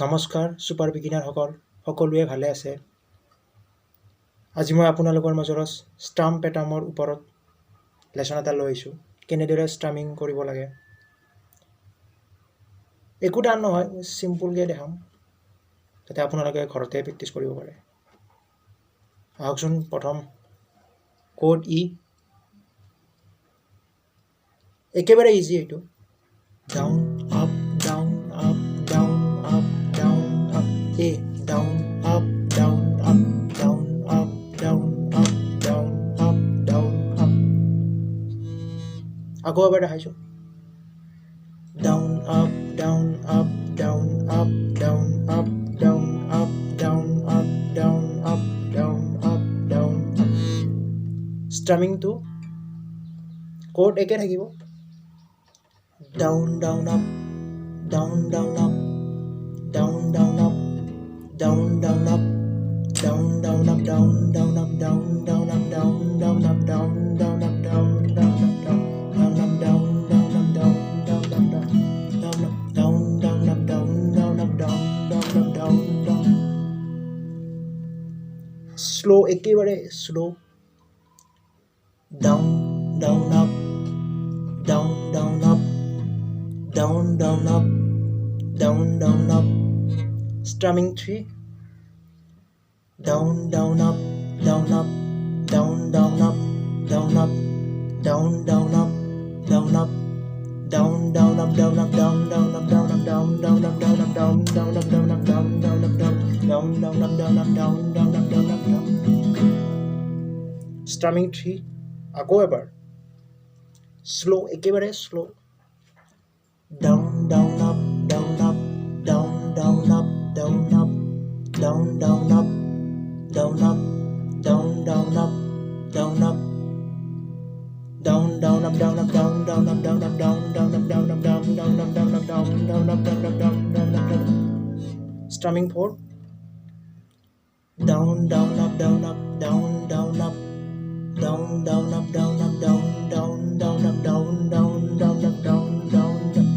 নমস্কাৰ super beginner সকলোৱে ভালে আছে। আজি মই আপোনালোকৰ মাজত ষ্ট্ৰাম পেটাৰ্মৰ ওপৰত লেচন এটা লৈ আহিছোঁ। কেনেদৰে ষ্ট্ৰামিং কৰিব লাগে। একো টান নহয়, চিম্পুলকৈ দেখাম যাতে আপোনালোকে ঘৰতে প্ৰেক্টিছ কৰিব পাৰে। আহকচোন প্ৰথম কোড ই, একেবাৰে ইজি এইটো। Down up down up down up down up এ down up down up down up down up down up down up. আকৌ এবাৰ দেখাইছোঁ। Down up down up down up down up down up down up down up down up down up. ষ্ট্ৰামিংটো code একে থাকিব। Down, down, up, down, down, up, down, down, up, down, down, up, down, down, up, down, down, up, down, down, up, down, down, up, down, down, up, down, down, up, down, down, up, down, down, up, down, down, up, down, down, up, down, down, up, down, down, up, down, down. Slow, একেবাৰে slow. Down, down, up, down, down, up. Down, down, up, down, down, up. Strumming 3. Down, down, up, down, up, down, down, up, down, up, down, down, up, down, up, down, down, up, down, up, down, down, up, down, up, down, down, up, down, up, down, down, up, down, up, down, down, up, down, down, down, up, down, up, down, down, up, down, up, down. Strumming 3. আকৌ এবাৰ slow, একেবাৰে slow. Down, down, up, down, up, down, down, up, down, up, down, down, up, down, up, down, down, up, down, up, down, down, up, down, up, down, down, up, down, up, down, down, up, down, up, down, down, up, down, up, down, down, up, down, up, down, down, up, down. Strumming 4. Down, down, up, down, up, down, down, up, down, down, up, down, up, down, down, down, up, down, down, down, up, down, down.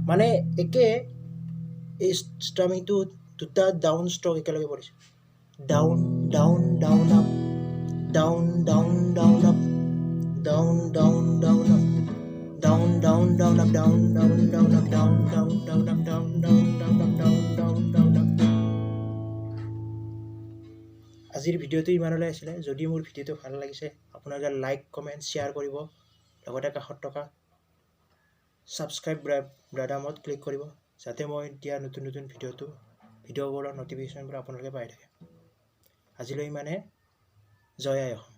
মানে একে এই ষ্ট্ৰামিংটো দুটা down stroke একেলগে পৰিছে। Down down down up down down down up down down down up down down down up down down down up down down down up down down down up down down down up. আজিৰ ভিডিঅ'টো ইমানলৈ আছিলে। যদি মোৰ ভিডিঅ'টো ভাল লাগিছে আপোনালোকে like comment share কৰিব, লগতে কাষত থকা ছাবস্ক্ৰাইব বাটনত ক্লিক কৰিব যাতে মই দিয়া নতুন নতুন ভিডিঅ'বোৰৰ ন'টিফিকেশ্যনবোৰ আপোনালোকে পাই থাকে। আজিলৈ ইমানে। জয় আই অসম।